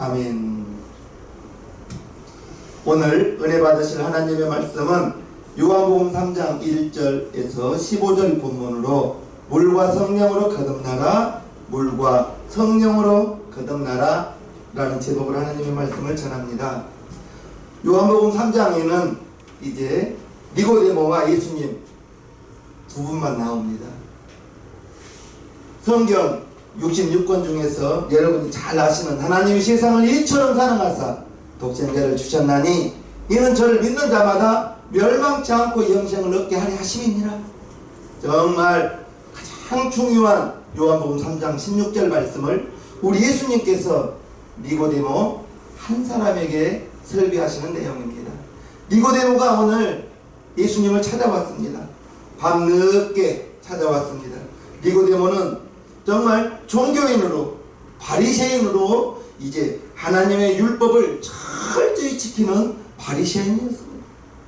아멘. 오늘 은혜 받으실 하나님의 말씀은 요한복음 3장 1절에서 15절 본문으로 물과 성령으로 거듭나라, 물과 성령으로 거듭나라 라는 제목으로 하나님의 말씀을 전합니다. 요한복음 3장에는 이제 니고데모와 예수님 두 분만 나옵니다. 성경 66권 중에서 여러분이 잘 아시는 하나님이 세상을 이처럼 사랑하사 독생자를 주셨나니 이는 저를 믿는 자마다 멸망치 않고 영생을 얻게 하려 하심이니라. 정말 가장 중요한 요한복음 3장 16절 말씀을 우리 예수님께서 니고데모 한 사람에게 설교하시는 내용입니다. 니고데모가 오늘 예수님을 찾아왔습니다. 밤늦게 찾아왔습니다. 니고데모는 정말 종교인으로, 바리새인으로 이제 하나님의 율법을 철저히 지키는 바리새인이었습니다.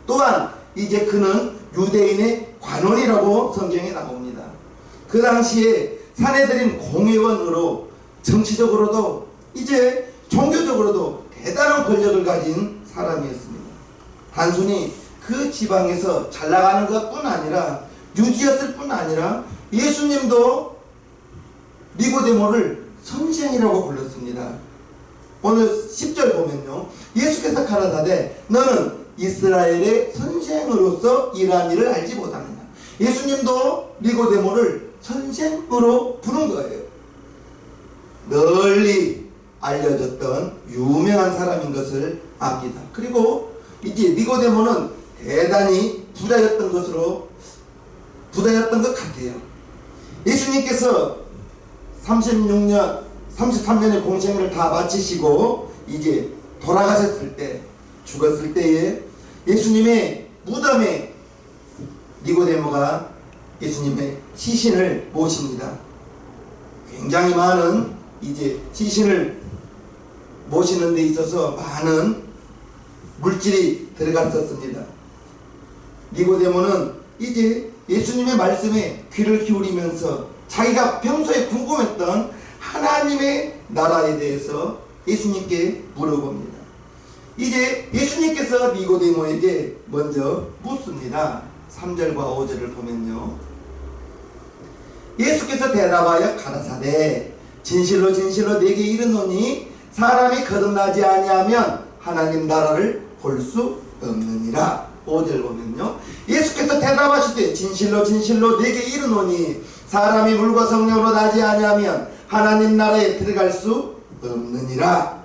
또한 이제 그는 유대인의 관원이라고 성경에 나옵니다. 그 당시에 사내들인 공회원으로 정치적으로도 이제 종교적으로도 대단한 권력을 가진 사람이었습니다. 단순히 그 지방에서 잘 나가는 것뿐 아니라 유지였을 뿐 아니라 예수님도 니고데모를 선생이라고 불렀습니다. 오늘 10절 보면요, 예수께서 가라사대 너는 이스라엘의 선생으로서 이러한 일을 알지 못하느냐. 예수님도 니고데모를 선생으로 부른 거예요. 널리 알려졌던 유명한 사람인 것을 압니다. 그리고 이제 니고데모는 대단히 부자였던 것 같아요. 예수님께서 33년의 공생애를 다 마치시고 이제 돌아가셨을 때, 죽었을 때에 예수님의 무덤에 니고데모가 예수님의 시신을 모십니다. 굉장히 많은 이제 시신을 모시는 데 있어서 많은 물질이 들어갔었습니다. 니고데모는 이제 예수님의 말씀에 귀를 기울이면서 자기가 평소에 궁금했던 하나님의 나라에 대해서 예수님께 물어봅니다. 이제 예수님께서 니고데모에게 먼저 묻습니다. 3절과 5절을 보면요, 예수께서 대답하여 가라사대 진실로 진실로 내게 이르노니 사람이 거듭나지 아니하면 하나님 나라를 볼 수 없느니라. 5절 보면요, 예수께서 대답하시되 진실로 진실로 내게 이르노니 사람이 물과 성령으로 나지 아니하면 하나님 나라에 들어갈 수 없느니라.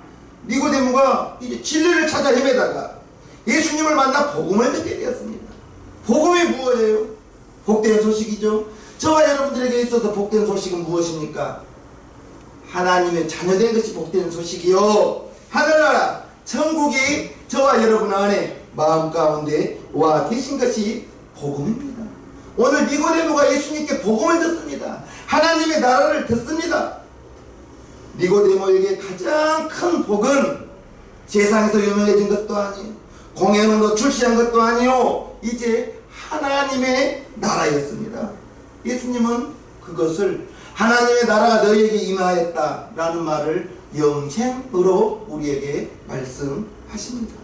니고데모가 이제 진리를 찾아 헤매다가 예수님을 만나 복음을 듣게 되었습니다. 복음이 무엇이에요? 복된 소식이죠. 저와 여러분들에게 있어서 복된 소식은 무엇입니까? 하나님의 자녀된 것이 복된 소식이요, 하늘나라 천국이 저와 여러분 안에 마음 가운데 와 계신 것이 복음입니다. 오늘 니고데모가 예수님께 복음을 듣습니다. 하나님의 나라를 듣습니다. 니고데모에게 가장 큰 복은 세상에서 유명해진 것도 아니에요, 공연으로 출시한 것도 아니요, 이제 하나님의 나라였습니다. 예수님은 그것을 하나님의 나라가 너희에게 임하였다라는 말을 영생으로 우리에게 말씀하십니다.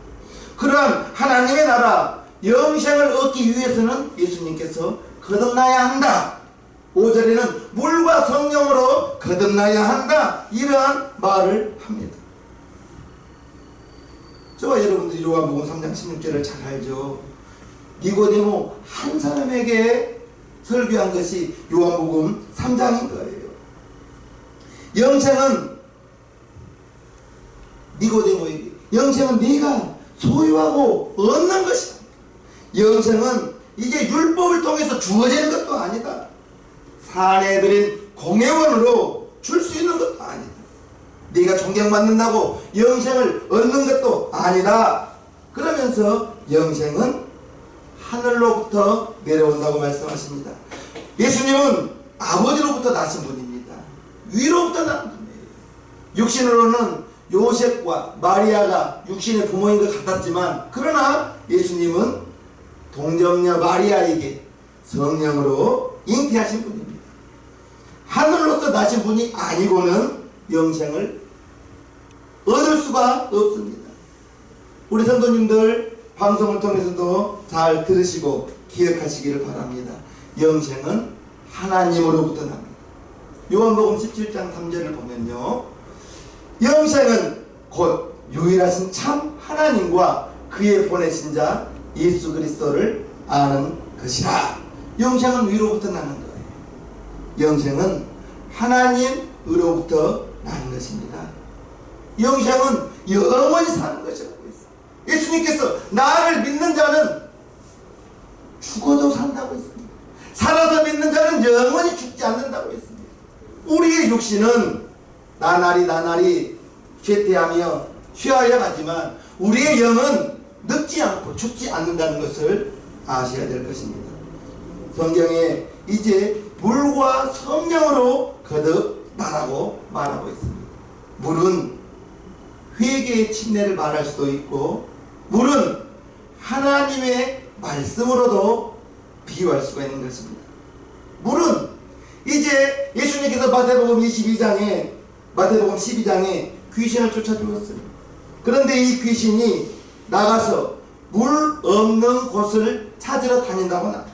그러한 하나님의 나라 영생을 얻기 위해서는 예수님께서 거듭나야 한다. 5절에는 물과 성령으로 거듭나야 한다, 이러한 말을 합니다. 저와 여러분들이 요한복음 3장 16절을 잘 알죠. 니고데모 한 사람에게 설교한 것이 요한복음 3장인 거예요. 영생은 니고데모에게, 영생은 네가 소유하고 얻는 것이다. 영생은 이제 율법을 통해서 주어지는 것도 아니다. 사내들인 공회원으로 줄 수 있는 것도 아니다. 네가 존경받는다고 영생을 얻는 것도 아니다. 그러면서 영생은 하늘로부터 내려온다고 말씀하십니다. 예수님은 아버지로부터 나신 분입니다. 위로부터 난 분이에요. 육신으로는 요셉과 마리아가 육신의 부모인 것 같았지만, 그러나 예수님은 동정녀 마리아에게 성령으로 잉태하신 분입니다. 하늘로서 나신 분이 아니고는 영생을 얻을 수 수가 없습니다. 우리 성도님들 방송을 통해서도 잘 들으시고 기억하시기를 바랍니다. 영생은 하나님으로부터 납니다. 요한복음 17장 3절을 보면요, 영생은 곧 유일하신 참 하나님과 그의 보내신 자 예수 그리스도를 아는 것이라. 영생은 위로부터 나는 거예요. 영생은 하나님으로부터 나는 것입니다. 영생은 영원히 사는 것이라고 했어요. 예수님께서 나를 믿는 자는 죽어도 산다고 했습니다. 살아서 믿는 자는 영원히 죽지 않는다고 했습니다. 우리의 육신은 나날이 쇠퇴하며 쉬어야 가지만 우리의 영은 늙지 않고 죽지 않는다는 것을 아셔야 될 것입니다. 성경에 이제 물과 성령으로 거듭나라고 말하고 있습니다. 물은 회개의 침례를 말할 수도 있고, 물은 하나님의 말씀으로도 비유할 수가 있는 것입니다. 물은 이제 예수님께서 마태복음 12장에 귀신을 쫓아주었어요. 그런데 이 귀신이 나가서 물 없는 곳을 찾으러 다닌다고 나와요.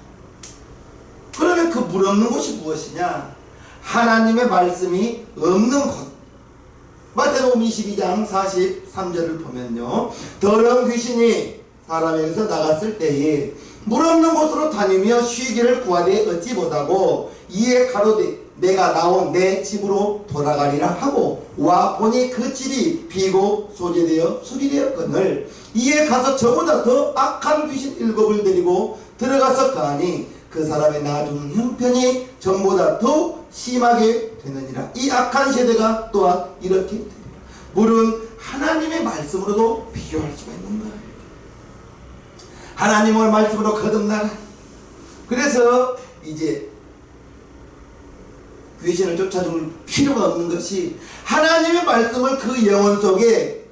그러면 그 물 없는 곳이 무엇이냐? 하나님의 말씀이 없는 곳. 마태복음 22장 43절을 보면요, 더러운 귀신이 사람에게서 나갔을 때에 물 없는 곳으로 다니며 쉬기를 구하되 얻지 못하고 이에 가로되 내가 나온 내 집으로 돌아가리라 하고 와 보니 그 집이 비고 소재되어 수리되었거늘 이에 가서 저보다 더 악한 귀신 7을 데리고 들어가서 가니 그 사람의 나중 형편이 전보다 더 심하게 되느니라. 이 악한 세대가 또한 이렇게 되리라. 물은 하나님의 말씀으로도 비교할 수가 있는 거예요. 하나님의 말씀으로 거듭나라. 그래서 이제 귀신을 쫓아줄 필요가 없는 것이 하나님의 말씀을 그 영혼 속에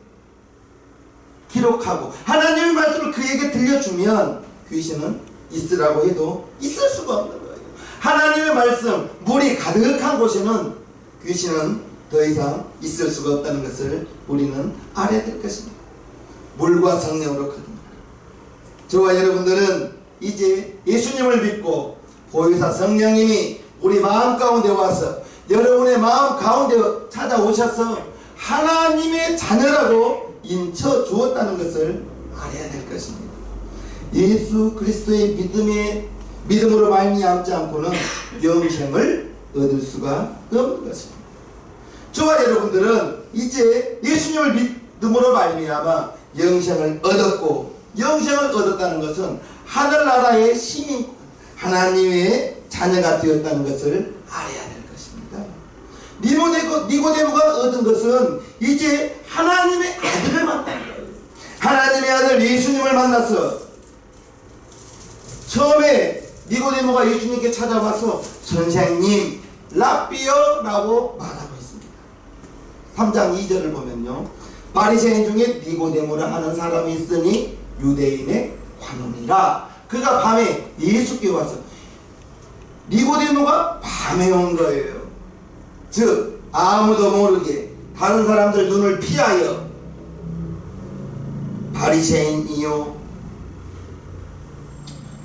기록하고 하나님의 말씀을 그에게 들려주면 귀신은 있으라고 해도 있을 수가 없는 거예요. 하나님의 말씀, 물이 가득한 곳에는 귀신은 더 이상 있을 수가 없다는 것을 우리는 알아야 될 것입니다. 물과 성령으로 거듭나라. 저와 여러분들은 이제 예수님을 믿고 보혜사 성령님이 우리 마음 가운데 와서 여러분의 마음 가운데 찾아오셔서 하나님의 자녀라고 인쳐 주었다는 것을 알아야 될 것입니다. 예수 그리스도의 믿음으로 말미암지 않고는 영생을 얻을 수가 없는 것입니다. 저와 여러분들은 이제 예수님을 믿음으로 말미암아 영생을 얻었고, 영생을 얻었다는 것은 하늘나라의 시민, 하나님의 자녀가 되었다는 것을 알아야 될 것입니다. 니고데모가 얻은 것은 이제 하나님의 아들을 만난 거예요. 하나님의 아들 예수님을 만나서 처음에 니고데모가 예수님께 찾아와서 선생님 랍비여라고 말하고 있습니다. 3장 2절을 보면요, 바리새인 중에 니고데모라 하는 사람이 있으니 유대인의 관원이라. 그가 밤에 예수께 와서, 니고데모가 밤에 온 거예요. 즉 아무도 모르게 다른 사람들 눈을 피하여 바리새인이요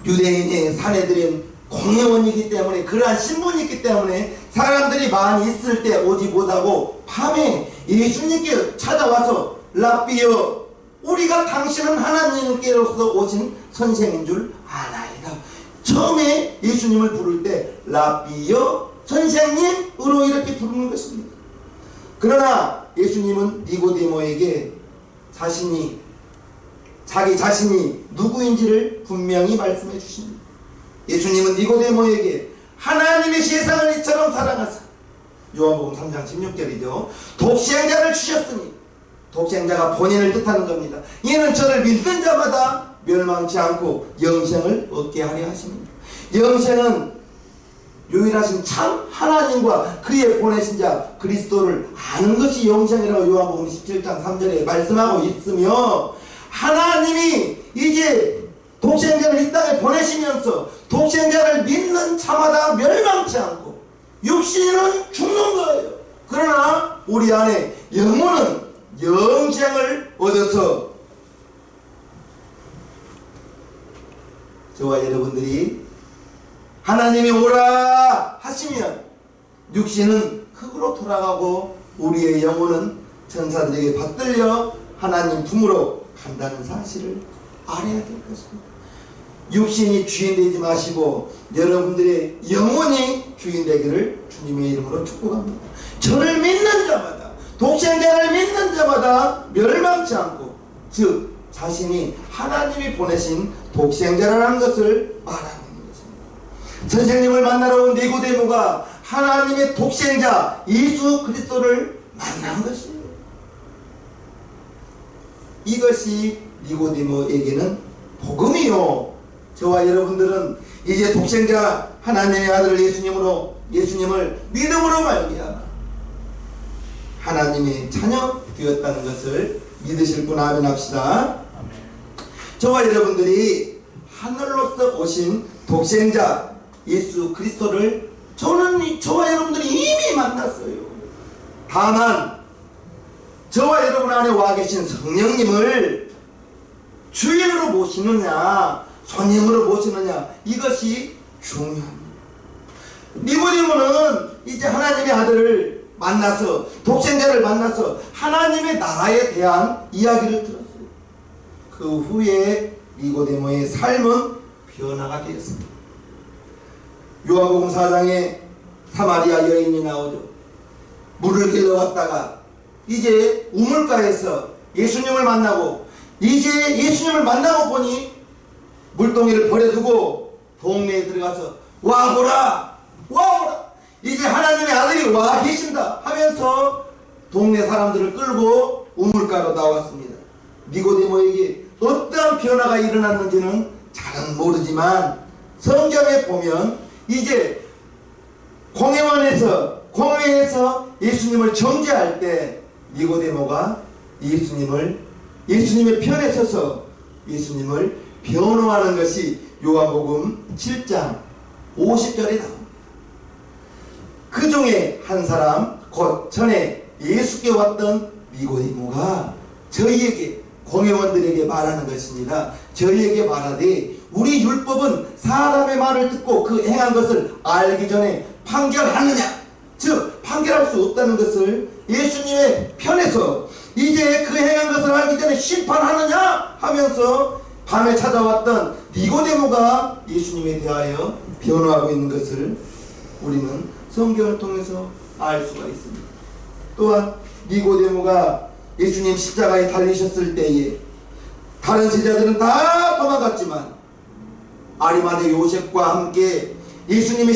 유대인의 사내들은 공회원이기 때문에, 그러한 신분이 있기 때문에 사람들이 많이 있을 때 오지 못하고 밤에 예수님께 찾아와서 랍비여, 우리가 당신은 하나님께로서 오신 선생인 줄 아나이다. 처음에 예수님을 부를 때 랍비여 선생님으로 이렇게 부르는 것입니다. 그러나 예수님은 니고데모에게 자기 자신이 누구인지를 분명히 말씀해 주십니다. 예수님은 니고데모에게 하나님의 세상을 이처럼 사랑하사, 요한복음 3장 16절이죠. 독생자를 주셨으니, 독생자가 본인을 뜻하는 겁니다. 이는 저를 믿는 자마다 멸망치 않고 영생을 얻게 하려 하십니다. 영생은 유일하신 참 하나님과 그의 보내신 자 그리스도를 아는 것이 영생이라고 요한복음 17장 3절에 말씀하고 있으며, 하나님이 이제 독생자를 이 땅에 보내시면서 독생자를 믿는 자마다 멸망치 않고 육신은 죽는 거예요. 그러나 우리 안에 영혼은 영생을 얻어서 저와 여러분들이 하나님이 오라 하시면 육신은 흙으로 돌아가고 우리의 영혼은 천사들에게 받들려 하나님 품으로 간다는 사실을 알아야 될 것입니다. 육신이 주인 되지 마시고 여러분들의 영혼이 주인 되기를 주님의 이름으로 축복합니다. 저를 믿는 자마다, 독생자를 믿는 자마다 멸망치 않고, 즉 자신이 하나님이 보내신 독생자라는 것을 말하는 것입니다. 선생님을 만나러 온 니고데모가 하나님의 독생자 예수 그리스도를 만난 것이에요. 이것이 니고데모에게는 복음이요. 저와 여러분들은 이제 독생자 하나님의 아들 예수님을 믿음으로 말미암아 하나님의 자녀 되었다는 것을 믿으실 분 아멘 합시다. 저와 여러분들이 하늘로서 오신 독생자 예수 그리스도를 저와 여러분들이 이미 만났어요. 다만 저와 여러분 안에 와 계신 성령님을 주인으로 모시느냐 손님으로 모시느냐, 이것이 중요합니다. 니고데모는 이제 하나님의 아들을 만나서, 독생자를 만나서 하나님의 나라에 대한 이야기를 들었어요. 그 후에 니고데모의 삶은 변화가 되었습니다. 요한복음 4장에 사마리아 여인이 나오죠. 물을 길러왔다가 이제 우물가에서 예수님을 만나고, 이제 예수님을 만나고 보니 물동이를 버려두고 동네에 들어가서 와보라 이제 하나님의 아들이 와 계신다 하면서 동네 사람들을 끌고 우물가로 나왔습니다. 니고데모에게 어떠한 변화가 일어났는지는 잘은 모르지만 성경에 보면 이제 공회에서 예수님을 정죄할 때 니고데모가 예수님의 편에 서서 예수님을 변호하는 것이 요한복음 7장 50절에 나옵니다. 그 중에 한 사람, 곧 전에 예수께 왔던 니고데모가 저희에게, 공회원들에게 말하는 것입니다. 저희에게 말하되 우리 율법은 사람의 말을 듣고 그 행한 것을 알기 전에 판결하느냐, 즉 판결할 수 없다는 것을 예수님의 편에서 이제 그 행한 것을 알기 전에 심판하느냐 하면서 밤에 찾아왔던 니고데모가 예수님에 대하여 변호하고 있는 것을 우리는 성경을 통해서 알 수가 있습니다. 또한 니고데모가 예수님 십자가에 달리셨을 때에 다른 제자들은 다 도망갔지만 아리마대 요셉과 함께 예수님의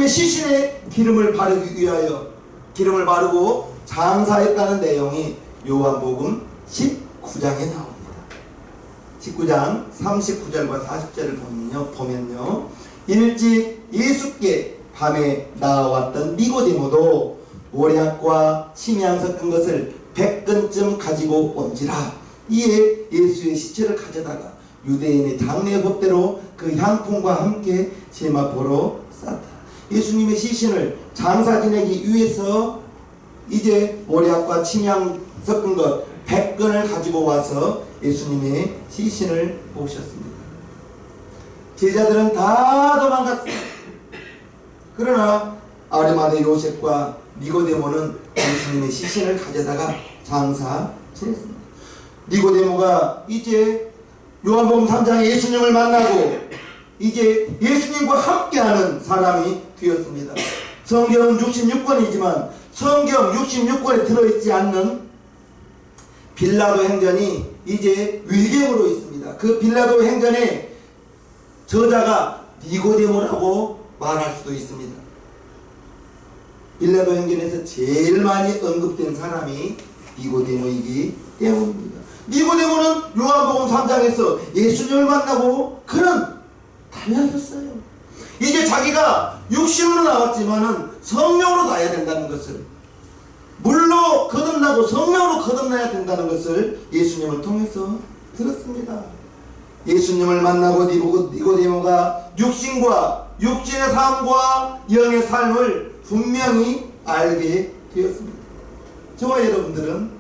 시신에 기름을 바르기 위하여 기름을 바르고 장사했다는 내용이 요한복음 19장에 나옵니다. 19장 39절과 40절을 보면요. 일찍 예수께 밤에 나와왔던 니고데모도 모략과 침향 섞은 것을 100근쯤 가지고 온지라. 이에 예수의 시체를 가져다가 유대인의 장례 법대로 그 향품과 함께 제마포로 쌌다. 예수님의 시신을 장사 지내기 위해서 이제 모략과 침향 섞은 것 100근을 가지고 와서 예수님의 시신을 모셨습니다. 제자들은 다 도망갔습니다. 그러나 아리마대 요셉과 니고데모는 예수님의 시신을 가져다가 장사 지냈습니다. 니고데모가 이제 요한복음 3장에 예수님을 만나고 이제 예수님과 함께하는 사람이 되었습니다. 성경은 66권이지만 성경 66권에 들어있지 않는 빌라도 행전이 이제 외경으로 있습니다. 그 빌라도 행전의 저자가 니고데모라고 말할 수도 있습니다. 빌라도 행전에서 제일 많이 언급된 사람이 니고데모이기 때문입니다. 니고데모는 요한복음 3장에서 예수님을 만나고 그는 달라졌어요. 이제 자기가 육신으로 나왔지만은 성령으로 나야 된다는 것을, 물로 거듭나고 성령으로 거듭나야 된다는 것을 예수님을 통해서 들었습니다. 예수님을 만나고 니고데모가 육신의 삶과 영의 삶을 분명히 알게 되었습니다. 저와 여러분들은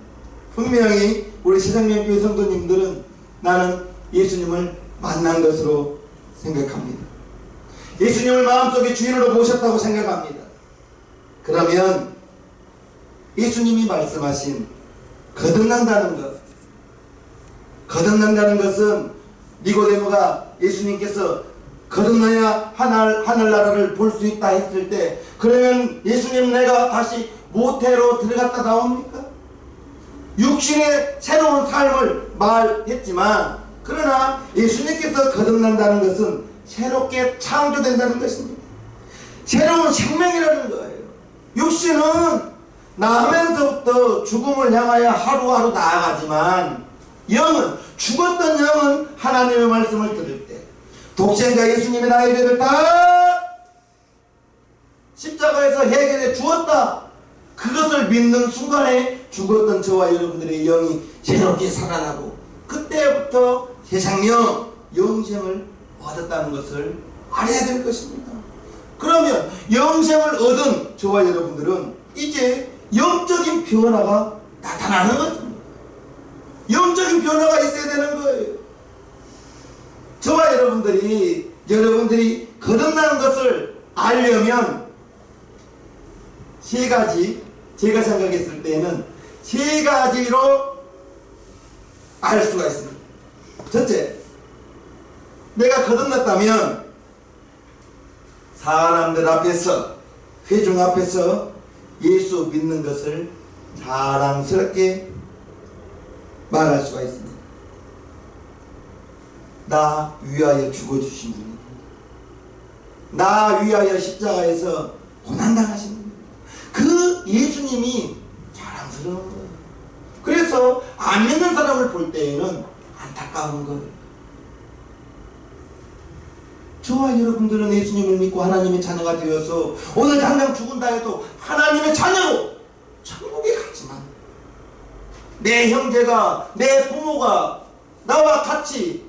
분명히 우리 세상명교회 성도님들은 나는 예수님을 만난 것으로 생각합니다. 예수님을 마음속에 주인으로 모셨다고 생각합니다. 그러면 예수님이 말씀하신 거듭난다는 것, 거듭난다는 것은 니고데모가 예수님께서 거듭나야 하늘나라를 볼 수 있다 했을 때, 그러면 예수님 내가 다시 모태로 들어갔다 나옵니까? 육신의 새로운 삶을 말했지만, 그러나 예수님께서 거듭난다는 것은 새롭게 창조된다는 것입니다. 새로운 생명이라는 거예요. 육신은 나면서부터 죽음을 향하여 하루하루 나아가지만, 영은, 죽었던 영은 하나님의 말씀을 들을 때, 독생자 예수님이 나의 죄를 다 십자가에서 해결해 주었다, 그것을 믿는 순간에 죽었던 저와 여러분들의 영이 새롭게 살아나고, 그때부터 세상명, 영생을 얻었다는 것을 알아야 될 것입니다. 그러면 영생을 얻은 저와 여러분들은 이제 영적인 변화가 나타나는 것입니다. 영적인 변화가 있어야 되는 거예요. 저와 여러분들이 거듭나는 것을 알려면 세 가지, 제가 생각했을 때는 세 가지로 알 수가 있습니다. 첫째, 내가 거듭났다면 사람들 앞에서, 회중 앞에서 예수 믿는 것을 자랑스럽게 말할 수가 있습니다. 나 위하여 죽어주신 분입니다. 나 위하여 십자가에서 고난당하신 분입니다. 그 예수님이 자랑스러운 거예요. 그래서 안 믿는 사람을 볼 때에는 안타까운 거예요. 저와 여러분들은 예수님을 믿고 하나님의 자녀가 되어서 오늘 당장 죽은다 해도 하나님의 자녀로 천국에 갔지만, 내 형제가, 내 부모가 나와 같이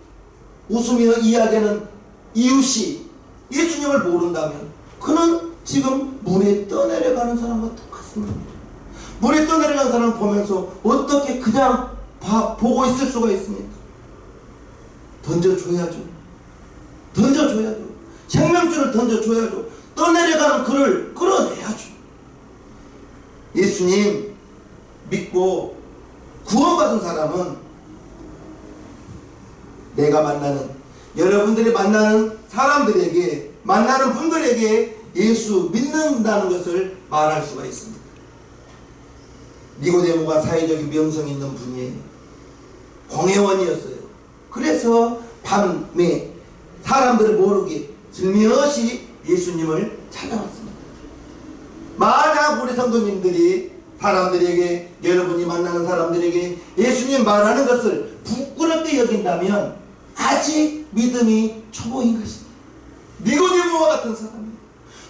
웃으며 이야기하는 이웃이 예수님을 모른다면 그는 지금 물에 떠내려가는 사람과 똑같습니다. 물에 떠내려가는 사람을 보면서 어떻게 그냥 보고 있을 수가 있습니까? 던져줘야죠. 생명줄을 던져줘야죠. 떠내려가는 그를 끌어내야죠. 예수님 믿고 구원받은 사람은 내가 만나는, 여러분들이 만나는 사람들에게, 만나는 분들에게 예수 믿는다는 것을 말할 수가 있습니다. 니고데모가 사회적인 명성이 있는 분이에요. 공회원이었어요. 그래서 밤에 사람들을 모르게 슬며시 예수님을 찾아왔습니다. 만약 우리 성도님들이 사람들에게, 여러분이 만나는 사람들에게 예수님 말하는 것을 부끄럽게 여긴다면 아직 믿음이 초보인 것입니다. 니고데모와 같은 사람이에요.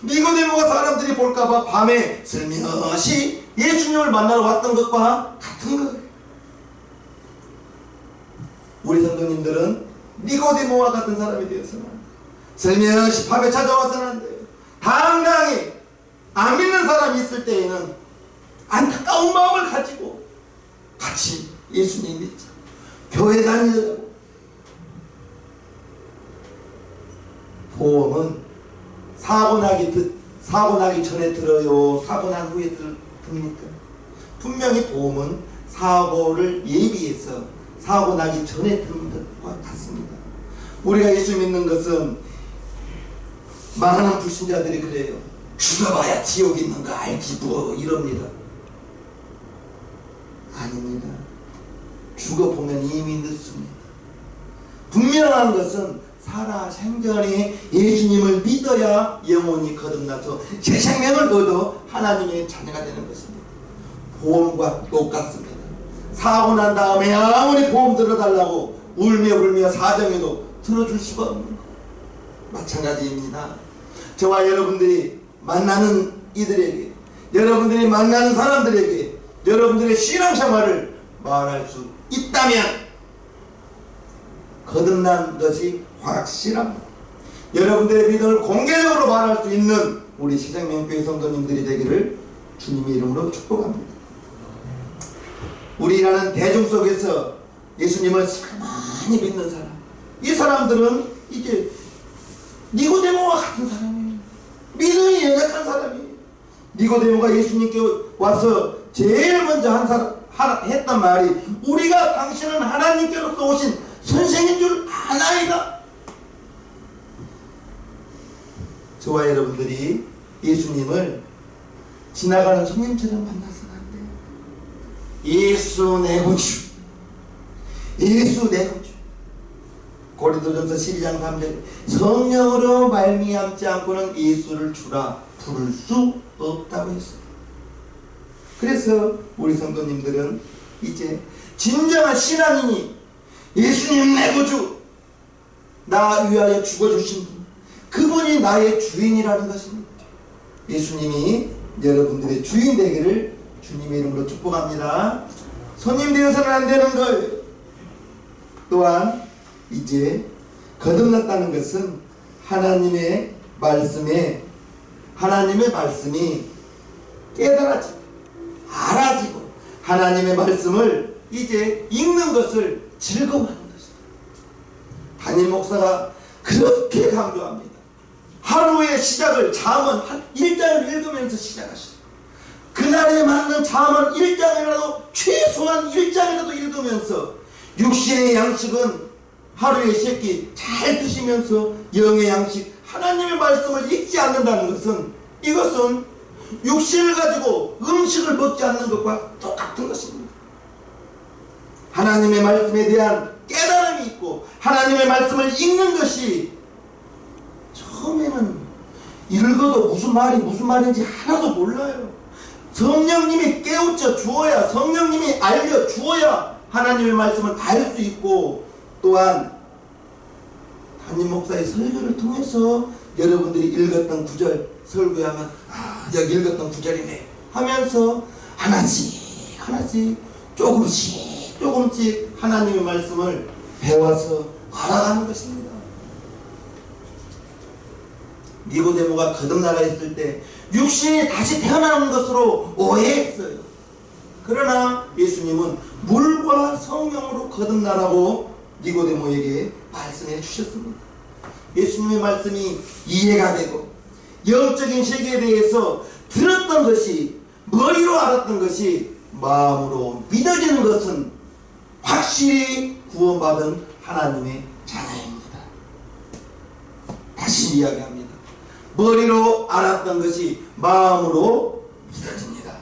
니고데모가 사람들이 볼까봐 밤에 슬며시 예수님을 만나러 왔던 것과 같은 거예요. 우리 성도님들은 니고데모와 같은 사람이 되었으나 슬며시 밤에 찾아와서는 안 돼요. 당당히 안 믿는 사람이 있을 때에는 안타까운 마음을 가지고 같이 예수님 믿자, 교회 다니자고. 보험은 사고 나기 전에 들어요, 사고 난 후에 듭니까? 분명히 보험은 사고를 예비해서 사고 나기 전에 듣는 것과 같습니다. 우리가 예수 믿는 것은, 많은 불신자들이 그래요. 죽어봐야 지옥 있는 거 알지 뭐 이럽니다. 아닙니다. 죽어보면 이미 늦습니다. 분명한 것은 살아 생전에 예수님을 믿어야 영혼이 거듭나서 새 생명을 얻어 하나님의 자녀가 되는 것입니다. 보험과 똑같습니다. 사고 난 다음에 아무리 보험 들어달라고 울며 불며 사정해도 들어줄 수가 없는 것, 마찬가지입니다. 저와 여러분들이 만나는 이들에게, 여러분들이 만나는 사람들에게 여러분들의 신앙생활을 말할 수 있다면 거듭난 것이 확실합니다. 여러분들의 믿음을 공개적으로 말할 수 있는 우리 세상명교회 성도님들이 되기를 주님의 이름으로 축복합니다. 우리라는 대중 속에서 예수님을 많이 믿는 사람, 이 사람들은 이제 니고데모와 같은 사람이에요. 믿음이 연약한 사람이에요. 니고데모가 예수님께 와서 제일 먼저 했단 말이, 우리가 당신은 하나님께로서 오신 선생인 줄 아나이다. 저와 여러분들이 예수님을 지나가는 손님처럼 만나서는 안 돼요. 예수 내 구주, 예수 내 구주. 고린도전서 12장 3절, 성령으로 말미암지 않고는 예수를 주라 부를 수 없다고 했어요. 그래서 우리 성도님들은 이제 진정한 신앙인이 예수님 내 구주, 나 위하여 죽어주신 분, 그분이 나의 주인이라는 것입니다. 예수님이 여러분들의 주인 되기를 주님의 이름으로 축복합니다. 손님 되어서는 안 되는 거예요. 또한 이제 거듭났다는 것은 하나님의 말씀이 깨달아지고 알아지고 하나님의 말씀을 이제 읽는 것을 즐거워하는 것이다. 담임 목사가 그렇게 강조합니다. 하루의 시작을 잠언 한 1장을 읽으면서 시작하시다. 그날에 맞는 잠언 1장이라도, 최소한 1장이라도 읽으면서 육신의 양식은 하루의 세끼 잘 드시면서 영의 양식, 하나님의 말씀을 읽지 않는다는 것은, 이것은 육신을 가지고 음식을 먹지 않는 것과 똑같은 것입니다. 하나님의 말씀에 대한 깨달음이 있고 하나님의 말씀을 읽는 것이, 처음에는 읽어도 무슨 말인지 하나도 몰라요. 성령님이 깨우쳐 주어야, 성령님이 알려 주어야 하나님의 말씀을 알 수 있고, 또한 담임 목사의 설교를 통해서 여러분들이 읽었던 구절 설교하면, 여기 읽었던 구절이네 하면서 하나씩 조금씩 하나님의 말씀을 배워서 알아가는 것입니다. 니고데모가 거듭나가 있을 때 육신이 다시 태어나는 것으로 오해했어요. 그러나 예수님은 물과 성령으로 거듭나라고 니고데모에게 말씀해 주셨습니다. 예수님의 말씀이 이해가 되고 영적인 세계에 대해서 들었던 것이, 머리로 알았던 것이 마음으로 믿어지는 것은 확실히 구원받은 하나님의 자녀입니다. 다시 이야기합니다. 머리로 알았던 것이 마음으로 믿어집니다.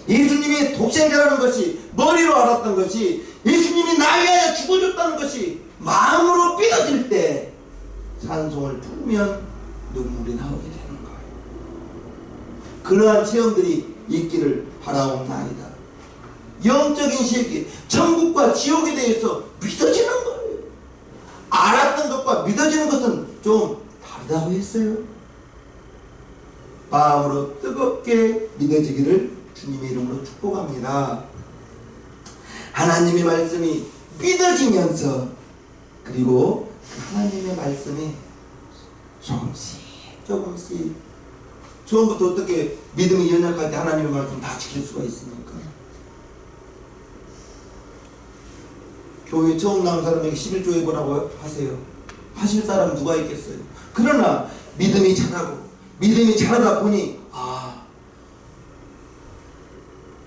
예수님이 독생자라는 것이, 머리로 알았던 것이, 예수님이 나 위하여 죽어줬다는 것이 마음으로 믿어질 때 찬송을 부르면 눈물이 나오게 되는 거예요. 그러한 체험들이 있기를 바라옵나이다. 영적인 세계, 천국과 지옥에 대해서 믿어지는 거예요. 알았던 것과 믿어지는 것은 좀 다르다고 했어요. 마음으로 뜨겁게 믿어지기를 주님의 이름으로 축복합니다. 하나님의 말씀이 믿어지면서, 그리고 하나님의 말씀이 조금씩 처음부터 어떻게 믿음이 연약할 때 하나님의 말씀 다 지킬 수가 있습니까? 교회 처음 나온 사람에게 11조 해보라고 하세요. 하실 사람 누가 있겠어요? 그러나 믿음이 자라다 보니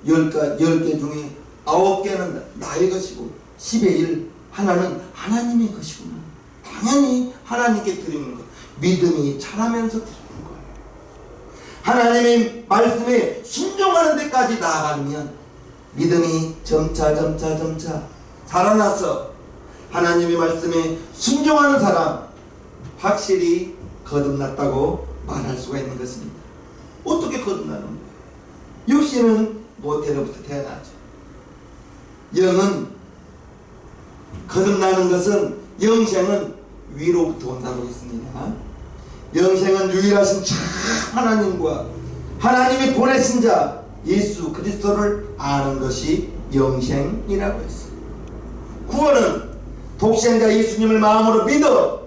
10개 중에 9개는 나의 것이고 10의 1 하나는 하나님의 것이구나. 당연히 하나님께 드리는 것. 믿음이 자라면서 드리는 거예요. 하나님의 말씀에 순종하는 데까지 나아가면 믿음이 점차 자라나서 하나님의 말씀에 순종하는 사람, 확실히 거듭났다고 말할 수가 있는 것입니다. 어떻게 거듭나는 거예요? 육신은 모태로부터 태어나죠. 영은, 거듭나는 것은, 영생은 위로부터 온다고 했습니다. 영생은 유일하신 참 하나님과 하나님이 보내신 자 예수 그리스도를 아는 것이 영생이라고 했어요. 구원은 독생자 예수님을 마음으로 믿어서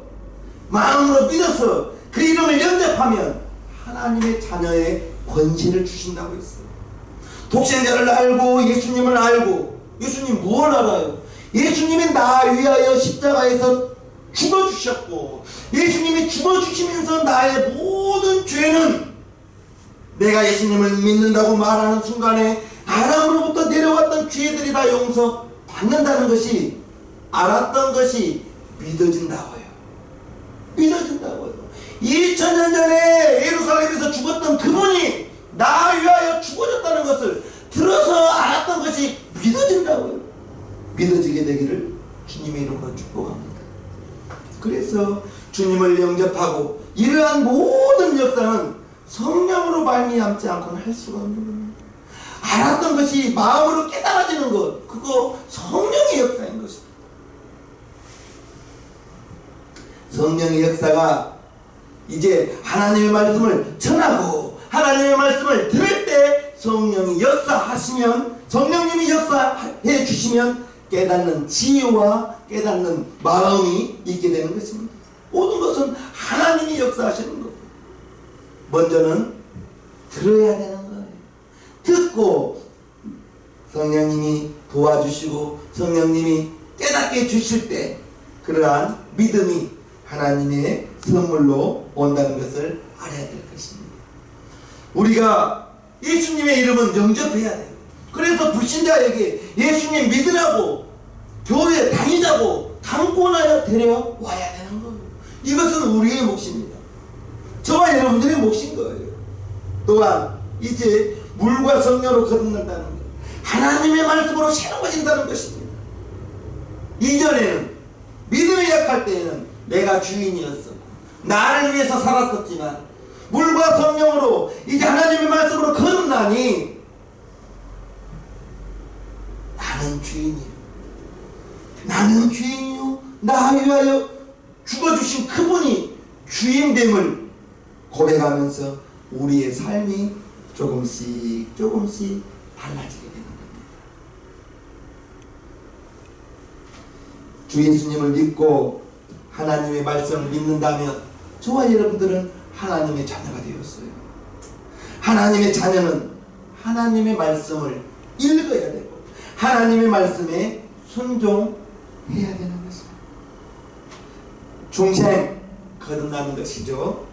그 이름을 영접하면 하나님의 자녀의 권세를 주신다고 했어요. 독생자를 알고 예수님을 알고 예수님 무엇 알아요? 예수님이 나 위하여 십자가에서 죽어주셨고, 예수님이 죽어주시면서 나의 모든 죄는 내가 예수님을 믿는다고 말하는 순간에 아람으로부터 내려왔던 죄들이 다 용서받는다는 것이, 알았던 것이 믿어진다고요. 믿어진다고요. 2000년 전에 예루살렘에서 죽었던 그분이 나 위하여 죽어졌다는 것을 들어서 알았던 것이 믿어진다고요. 믿어지게 되기를 주님의 이름으로 축복합니다. 그래서 주님을 영접하고 이러한 모든 역사는 성령으로 말미암지 않고는 할 수가 없는 겁니다. 알았던 것이 마음으로 깨달아지는 것, 그거 성령의 역사인 것입니다. 성령의 역사가 이제 하나님의 말씀을 전하고 하나님의 말씀을 들을 때 성령이 역사하시면, 성령님이 역사해 주시면 깨닫는 지혜와 깨닫는 마음이 있게 되는 것입니다. 모든 것은 하나님이 역사하시는 겁니다. 먼저는 들어야 되는 거예요. 듣고 성령님이 도와주시고 성령님이 깨닫게 주실 때 그러한 믿음이 하나님의 선물로 온다는 것을 알아야 될 것입니다. 우리가 예수님의 이름은 영접해야 돼요. 그래서 불신자에게 예수님 믿으라고 교회에 다니자고 강권하여 데려와야 되는 거예요. 이것은 우리의 몫입니다. 저와 여러분들의 몫인 거예요. 또한 이제 물과 성령으로 거듭난다는 것, 하나님의 말씀으로 새로워진다는 것입니다. 이전에는 믿음이 약할 때에는 내가 주인이었었고 나를 위해서 살았었지만 물과 성령으로 이제 하나님의 말씀으로 거듭나니 나는 주인이요, 나는 주인이요, 나 위하여 죽어주신 그분이 주인됨을 고백하면서 우리의 삶이 조금씩 달라지게 되는 겁니다. 주 예수님을 믿고 하나님의 말씀을 믿는다면 저와 여러분들은 하나님의 자녀가 되었어요. 하나님의 자녀는 하나님의 말씀을 읽어야 되고 하나님의 말씀에 순종해야 되는 것입니다. 중생 거듭나는 것이죠.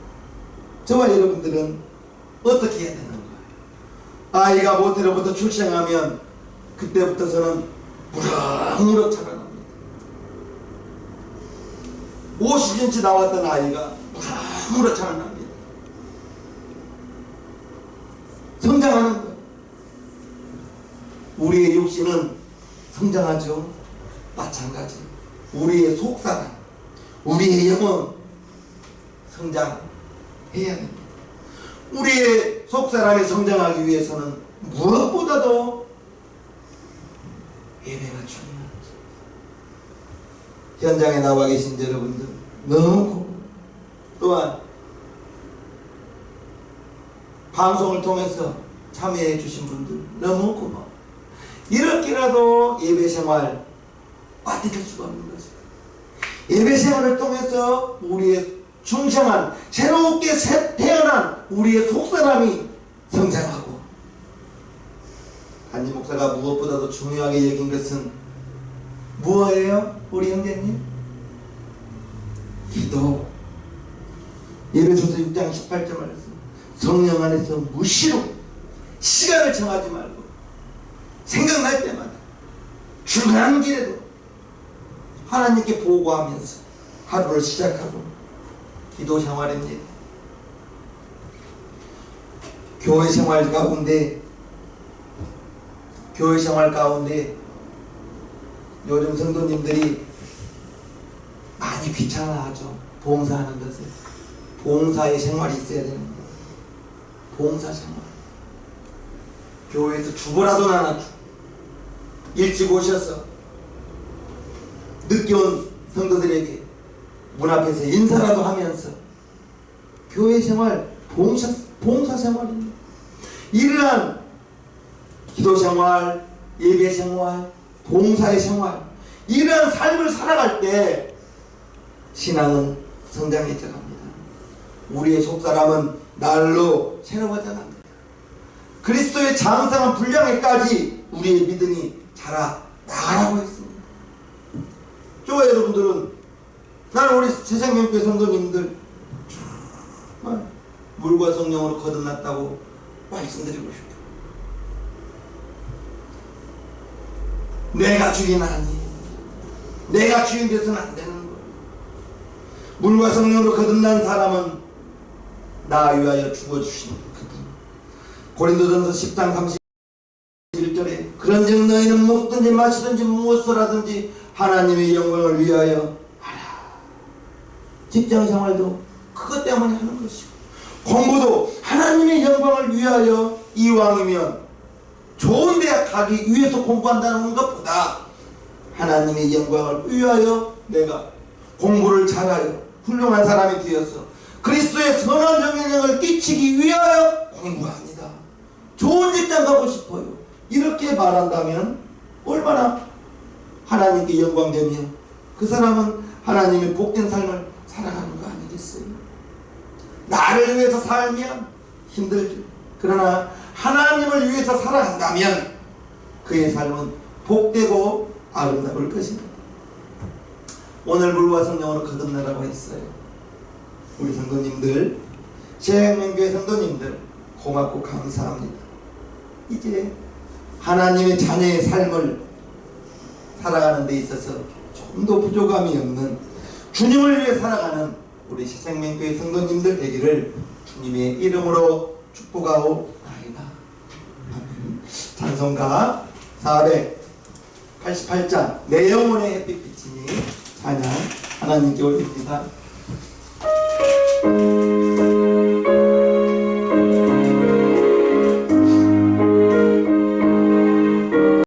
저와 여러분들은 어떻게 해야 되는 거예요? 아이가 모태로부터 출생하면 그때부터서는 무럭무럭 자라납니다. 50cm 나왔던 아이가 무럭무럭 자라납니다. 성장하는 거예요. 우리의 육신은 성장하죠. 마찬가지. 우리의 속사람, 우리의 영혼 성장해야 됩니다. 우리의 속사람이 성장하기 위해서는 무엇보다도 예배가 중요하죠. 현장에 나와 계신 여러분들 너무 고마워요. 또한 방송을 통해서 참여해 주신 분들 너무 고마워요. 이렇게라도 예배 생활 빠뜨릴 수가 없는 것입니다. 예배 생활을 통해서 우리의 중생한 새롭게 태어난 우리의 속사람이 성장하고, 한지 목사가 무엇보다도 중요하게 여긴 것은 무엇이에요? 우리 형제님? 기도. 예배소서 6장 18절 말씀, 성령 안에서 무시로 시간을 정하지 말고 생각날 때마다 출근하는 길에도 하나님께 보고하면서 하루를 시작하고 기도 생활입니다. 교회 생활 가운데 요즘 성도님들이 많이 귀찮아하죠. 봉사하는 것을. 봉사의 생활이 있어야 되는 거예요. 봉사 생활. 교회에서 주보라도 나눠 일찍 오셔서 늦게 온 성도들에게 문 앞에서 인사라도 하면서 교회 생활, 봉사 생활입니다. 이러한 기도 생활, 예배 생활, 봉사의 생활, 이러한 삶을 살아갈 때 신앙은 성장해져 갑니다. 우리의 속사람은 날로 새로워져 갑니다. 그리스도의 장성한 분량에까지 우리의 믿음이 자라 나가라고 했습니다. 좋아요, 여러분들은. 나는 우리 새생명교회 성도님들 정말 물과 성령으로 거듭났다고 말씀드리고 싶어요. 내가 주인 아니, 내가 주인 돼서는 안 되는 거예요. 물과 성령으로 거듭난 사람은 나 위하여 죽어주신 그분. 고린도전서 10장 31절에 그런즉 너희는 먹든지 마시든지 무엇을 하든지 하나님의 영광을 위하여 하라. 직장생활도 그것 때문에 하는 것이고, 공부도 하나님의 영광을 위하여, 이왕이면 좋은 대학 가기 위해서 공부한다는 것보다 하나님의 영광을 위하여 내가 공부를 잘하여 훌륭한 사람이 되어서 그리스도의 선한 영향력을 끼치기 위하여 공부합니다. 좋은 직장 가고 싶어요. 이렇게 말한다면 얼마나 하나님께 영광되며 그 사람은 하나님의 복된 삶을 살아가는 거 아니겠어요? 나를 위해서 살면 힘들죠. 그러나 하나님을 위해서 살아간다면 그의 삶은 복되고 아름다울 것입니다. 오늘 물과 성령으로 거듭나라고 했어요. 우리 성도님들, 새생명교회 성도님들 고맙고 감사합니다. 이제 하나님의 자녀의 삶을 살아가는 데 있어서 좀 더 부족함이 없는 주님을 위해 살아가는 우리 새생명교회 성도님들 되기를 주님의 이름으로 축복하옵나이다. 찬송가 488장 내 영혼의 햇빛 비치니 찬양 하나님께 올립니다.